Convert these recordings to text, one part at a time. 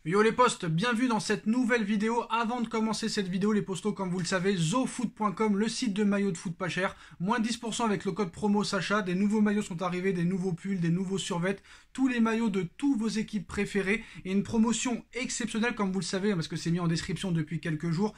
Yo les postes, bienvenue dans cette nouvelle vidéo. Avant de commencer cette vidéo, les postos, comme vous le savez, zofoot.com, le site de maillots de foot pas cher, moins 10% avec le code promo Sacha. Des nouveaux maillots sont arrivés, des nouveaux pulls, des nouveaux survêtements, tous les maillots de tous vos équipes préférées et une promotion exceptionnelle, comme vous le savez, parce que c'est mis en description depuis quelques jours.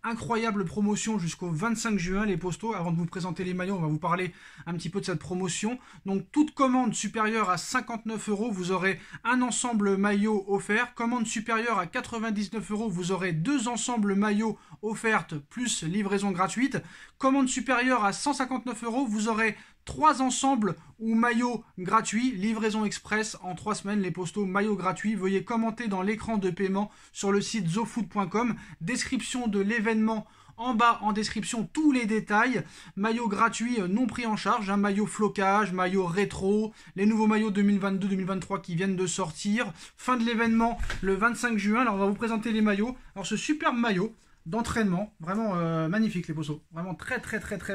Incroyable promotion jusqu'au 25 juin les postos. Avant de vous présenter les maillots, on va vous parler un petit peu de cette promotion. Donc toute commande supérieure à 59 €, vous aurez un ensemble maillot offert. Commande supérieure à 99 €, vous aurez deux ensembles maillots offertes plus livraison gratuite. Commande supérieure à 159 €, vous aurez 3 ensembles ou maillots gratuits, livraison express en 3 semaines, les postos maillots gratuits. Veuillez commenter dans l'écran de paiement sur le site zofoot.com, description de l'événement en bas en description, tous les détails. Maillot gratuit non pris en charge, un maillot flocage, maillot rétro, les nouveaux maillots 2022-2023 qui viennent de sortir. Fin de l'événement le 25 juin, alors on va vous présenter les maillots. Alors ce superbe maillot d'entraînement, vraiment magnifique les postos, vraiment très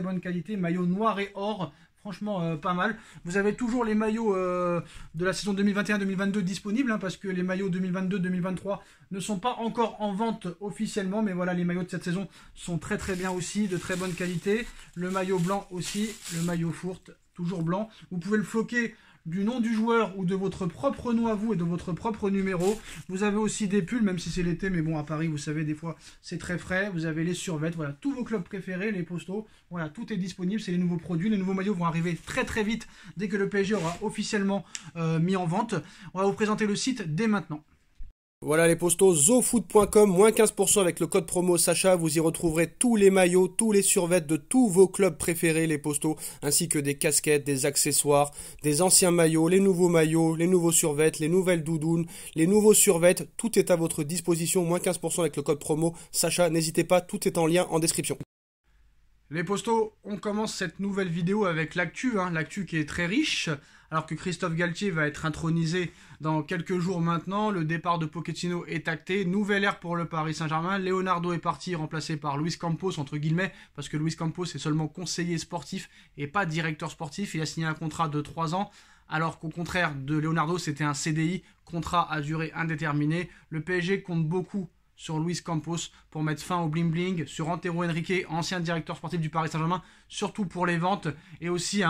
bonne qualité, maillot noir et or. Franchement, pas mal. Vous avez toujours les maillots de la saison 2021-2022 disponibles, parce que les maillots 2022-2023 ne sont pas encore en vente officiellement. Mais voilà, les maillots de cette saison sont très bien aussi, de très bonne qualité. Le maillot blanc aussi, le maillot fourte, toujours blanc. Vous pouvez le floquer du nom du joueur ou de votre propre nom à vous et de votre propre numéro. Vous avez aussi des pulls, même si c'est l'été, mais bon, à Paris, vous savez, des fois, c'est très frais. Vous avez les survêtements, voilà, tous vos clubs préférés, les postos, voilà, tout est disponible, c'est les nouveaux produits. Les nouveaux maillots vont arriver très vite dès que le PSG aura officiellement mis en vente. On va vous présenter le site dès maintenant. Voilà les postos, zofoot.com, moins 15% avec le code promo Sacha. Vous y retrouverez tous les maillots, tous les survêtements de tous vos clubs préférés, les postos, ainsi que des casquettes, des accessoires, des anciens maillots, les nouveaux survêtements, les nouvelles doudounes, les nouveaux survêtements. Tout est à votre disposition, moins 15% avec le code promo Sacha. N'hésitez pas, tout est en lien en description. Les postos, on commence cette nouvelle vidéo avec l'actu, l'actu qui est très riche. Alors que Christophe Galtier va être intronisé dans quelques jours maintenant, le départ de Pochettino est acté, nouvelle ère pour le Paris Saint-Germain, Leonardo est parti, remplacé par Luis Campos, entre guillemets, parce que Luis Campos est seulement conseiller sportif et pas directeur sportif, il a signé un contrat de 3 ans, alors qu'au contraire de Leonardo, c'était un CDI, contrat à durée indéterminée. Le PSG compte beaucoup sur Luis Campos pour mettre fin au bling-bling, sur Antero Henrique, ancien directeur sportif du Paris Saint-Germain, surtout pour les ventes, et aussi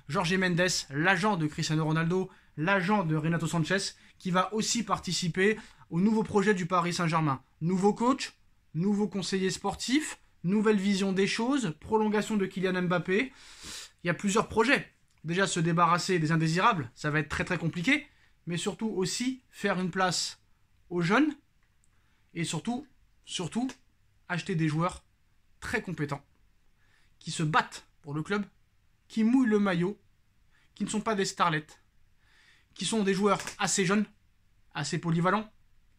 Jorge Mendes, l'agent de Cristiano Ronaldo, l'agent de Renato Sanchez, qui va aussi participer au nouveau projet du Paris Saint-Germain. Nouveau coach, nouveau conseiller sportif, nouvelle vision des choses, prolongation de Kylian Mbappé. Il y a plusieurs projets. Déjà, se débarrasser des indésirables, ça va être très compliqué, mais surtout aussi faire une place aux jeunes et surtout, acheter des joueurs très compétents qui se battent pour le club, qui mouillent le maillot, qui ne sont pas des starlets, qui sont des joueurs assez jeunes, assez polyvalents,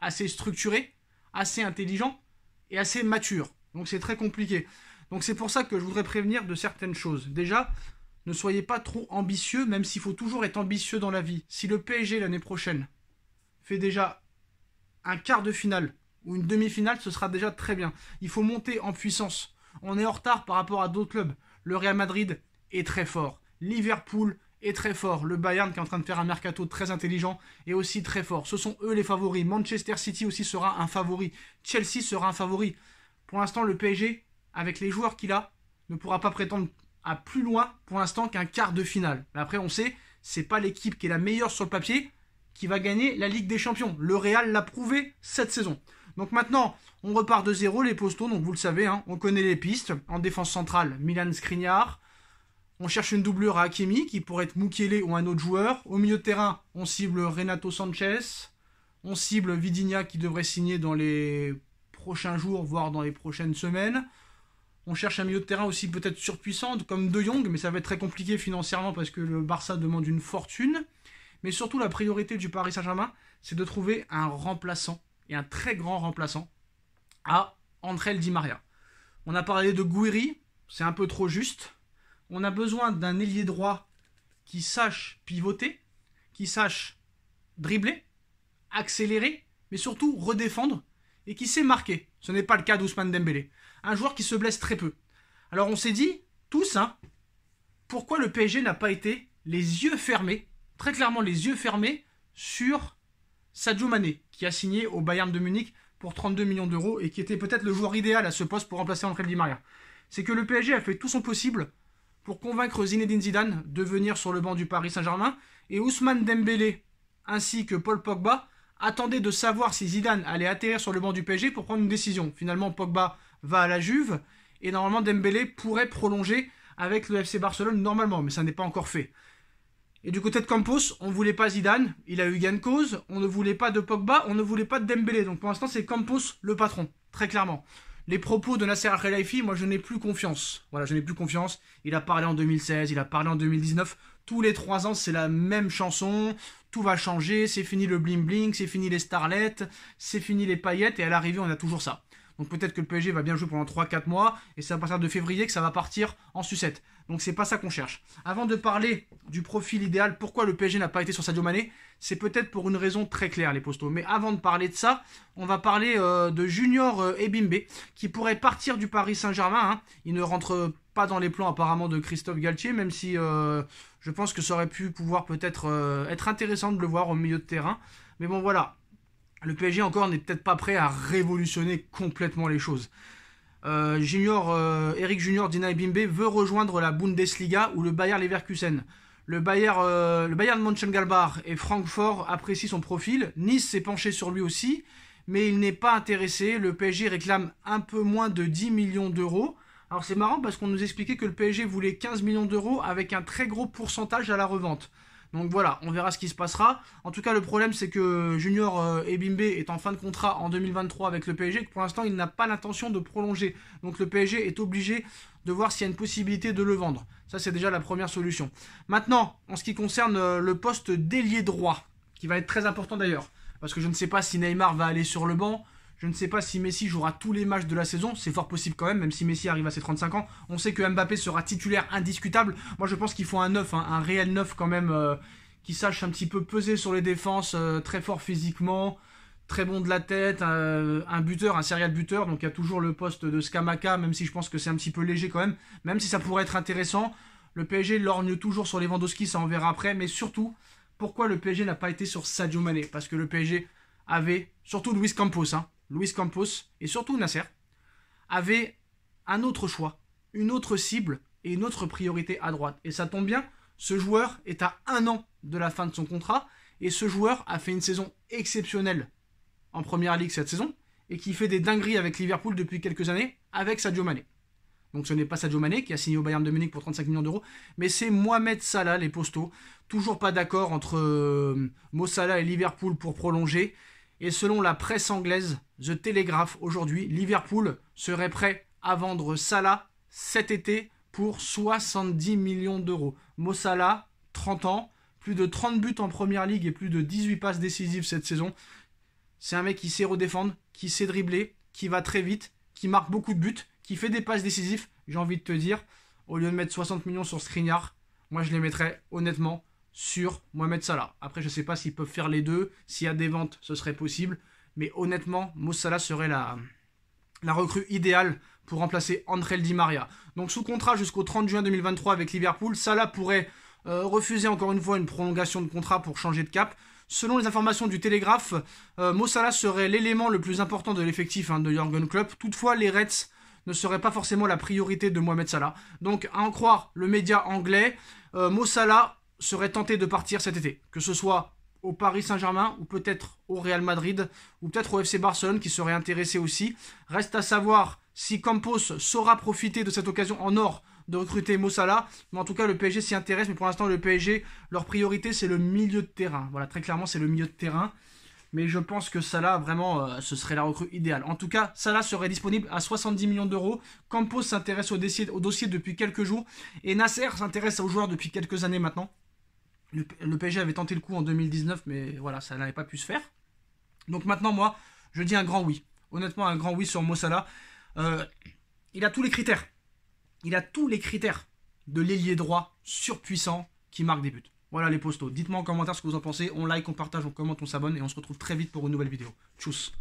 assez structurés, assez intelligents et assez matures. Donc c'est très compliqué. Donc c'est pour ça que je voudrais prévenir de certaines choses. Déjà, ne soyez pas trop ambitieux, même s'il faut toujours être ambitieux dans la vie. Si le PSG l'année prochaine fait déjà un quart de finale ou une demi-finale, ce sera déjà très bien. Il faut monter en puissance. On est en retard par rapport à d'autres clubs. Le Real Madrid est très fort. Liverpool est très fort. Le Bayern qui est en train de faire un mercato très intelligent est aussi très fort. Ce sont eux les favoris. Manchester City aussi sera un favori. Chelsea sera un favori. Pour l'instant, le PSG, avec les joueurs qu'il a, ne pourra pas prétendre à plus loin pour l'instant qu'un quart de finale. Mais après, on sait, c'est pas l'équipe qui est la meilleure sur le papier qui va gagner la Ligue des Champions. Le Real l'a prouvé cette saison. Donc maintenant, on repart de zéro, les postos. Donc vous le savez, on connaît les pistes. En défense centrale, Milan Skriniar. On cherche une doublure à Hakimi, qui pourrait être Mukiele ou un autre joueur. Au milieu de terrain, on cible Renato Sanchez. On cible Vidinia, qui devrait signer dans les prochains jours, voire dans les prochaines semaines. On cherche un milieu de terrain aussi peut-être surpuissant, comme De Jong, mais ça va être très compliqué financièrement parce que le Barça demande une fortune. Mais surtout, la priorité du Paris Saint-Germain, c'est de trouver un remplaçant, et un très grand remplaçant, à André Di Maria. On a parlé de Gouiri, c'est un peu trop juste. On a besoin d'un ailier droit qui sache pivoter, qui sache dribbler, accélérer, mais surtout redéfendre, et qui sait marquer. Ce n'est pas le cas d'Ousmane Dembélé. Un joueur qui se blesse très peu. Alors on s'est dit, tous, pourquoi le PSG n'a pas été les yeux fermés, très clairement les yeux fermés, sur Sadio Mané, qui a signé au Bayern de Munich pour 32 millions d'euros et qui était peut-être le joueur idéal à ce poste pour remplacer Angel Di Maria. C'est que le PSG a fait tout son possible pour convaincre Zinedine Zidane de venir sur le banc du Paris Saint-Germain, et Ousmane Dembélé ainsi que Paul Pogba attendaient de savoir si Zidane allait atterrir sur le banc du PSG pour prendre une décision. Finalement, Pogba va à la Juve et normalement Dembélé pourrait prolonger avec le FC Barcelone normalement, mais ça n'est pas encore fait. Et du côté de Campos, on ne voulait pas Zidane, il a eu gain de cause, on ne voulait pas de Pogba, on ne voulait pas de Dembélé. Donc pour l'instant, c'est Campos le patron, très clairement. Les propos de Nasser Al-Khelaifi, moi je n'ai plus confiance. Voilà, je n'ai plus confiance. Il a parlé en 2016, il a parlé en 2019. Tous les 3 ans, c'est la même chanson. Tout va changer, c'est fini le bling bling, c'est fini les starlets, c'est fini les paillettes, et à l'arrivée, on a toujours ça. Donc peut-être que le PSG va bien jouer pendant 3-4 mois, et c'est à partir de février que ça va partir en sucette. Donc c'est pas ça qu'on cherche. Avant de parler du profil idéal, pourquoi le PSG n'a pas été sur Sadio Mané, c'est peut-être pour une raison très claire, les postos. Mais avant de parler de ça, on va parler de Junior Ebimbe, qui pourrait partir du Paris Saint-Germain. Hein. Il ne rentre pas dans les plans apparemment de Christophe Galtier, même si je pense que ça aurait pu pouvoir peut-être être intéressant de le voir au milieu de terrain. Mais bon voilà, le PSG encore n'est peut-être pas prêt à révolutionner complètement les choses. Eric Junior Dina Ebimbe veut rejoindre la Bundesliga ou le Bayer Leverkusen. Le Bayern Mönchengladbach et Francfort apprécient son profil. Nice s'est penché sur lui aussi, mais il n'est pas intéressé. Le PSG réclame un peu moins de 10 millions d'euros. Alors c'est marrant parce qu'on nous expliquait que le PSG voulait 15 millions d'euros avec un très gros pourcentage à la revente. Donc voilà, on verra ce qui se passera. En tout cas, le problème, c'est que Junior Ebimbe est en fin de contrat en 2023 avec le PSG. Pour l'instant, il n'a pas l'intention de prolonger. Donc le PSG est obligé de voir s'il y a une possibilité de le vendre. Ça, c'est déjà la première solution. Maintenant, en ce qui concerne le poste d'ailier droit, qui va être très important d'ailleurs, parce que je ne sais pas si Neymar va aller sur le banc. Je ne sais pas si Messi jouera tous les matchs de la saison. C'est fort possible quand même, même si Messi arrive à ses 35 ans. On sait que Mbappé sera titulaire indiscutable. Moi, je pense qu'il faut un neuf, hein, un réel neuf quand même, qui sache un petit peu peser sur les défenses, très fort physiquement, très bon de la tête, un buteur, un serial buteur. Donc il y a toujours le poste de Scamacca, même si je pense que c'est un petit peu léger quand même si ça pourrait être intéressant. Le PSG lorgne toujours sur Lewandowski, ça on verra après. Mais surtout, pourquoi le PSG n'a pas été sur Sadio Mané? Parce que le PSG avait, surtout Luis Campos, Luis Campos et surtout Nasser, avaient un autre choix, une autre cible et une autre priorité à droite. Et ça tombe bien, ce joueur est à 1 an de la fin de son contrat et ce joueur a fait une saison exceptionnelle en Première Ligue cette saison et qui fait des dingueries avec Liverpool depuis quelques années avec Sadio Mané. Donc ce n'est pas Sadio Mané qui a signé au Bayern de Munich pour 35 millions d'euros, mais c'est Mohamed Salah, les postos. Toujours pas d'accord entre Mo Salah et Liverpool pour prolonger. Et selon la presse anglaise, The Telegraph aujourd'hui, Liverpool serait prêt à vendre Salah cet été pour 70 millions d'euros. Mo Salah, 30 ans, plus de 30 buts en Première Ligue et plus de 18 passes décisives cette saison. C'est un mec qui sait redéfendre, qui sait dribbler, qui va très vite, qui marque beaucoup de buts, qui fait des passes décisives. J'ai envie de te dire, au lieu de mettre 60 millions sur Skriniar, moi je les mettrais honnêtement sur Mohamed Salah. Après, je ne sais pas s'ils peuvent faire les deux. S'il y a des ventes, ce serait possible. Mais honnêtement, Mo Salah serait la recrue idéale pour remplacer Angel Di Maria. Donc sous contrat jusqu'au 30 juin 2023 avec Liverpool, Salah pourrait refuser encore une fois une prolongation de contrat pour changer de cap. Selon les informations du Télégraphe, Mo Salah serait l'élément le plus important de l'effectif de Jürgen Klopp. Toutefois, les Reds ne seraient pas forcément la priorité de Mohamed Salah. Donc, à en croire le média anglais, Mo Salah serait tenté de partir cet été, que ce soit au Paris Saint-Germain ou peut-être au Real Madrid ou peut-être au FC Barcelone qui serait intéressé aussi. Reste à savoir si Campos saura profiter de cette occasion en or de recruter Mo Salah, mais en tout cas le PSG s'y intéresse. Mais pour l'instant le PSG, leur priorité c'est le milieu de terrain. Voilà, très clairement c'est le milieu de terrain. Mais je pense que Salah, vraiment, ce serait la recrue idéale. En tout cas, Salah serait disponible à 70 millions d'euros. Campos s'intéresse au dossier depuis quelques jours. Et Nasser s'intéresse aux joueurs depuis quelques années maintenant. Le PSG avait tenté le coup en 2019, mais voilà, ça n'avait pas pu se faire. Donc maintenant, moi, je dis un grand oui. Honnêtement, un grand oui sur Mo Salah. Il a tous les critères. Il a tous les critères de l'ailier droit surpuissant qui marque des buts. Voilà les postos. Dites-moi en commentaire ce que vous en pensez. On like, on partage, on commente, on s'abonne et on se retrouve très vite pour une nouvelle vidéo. Tchuss.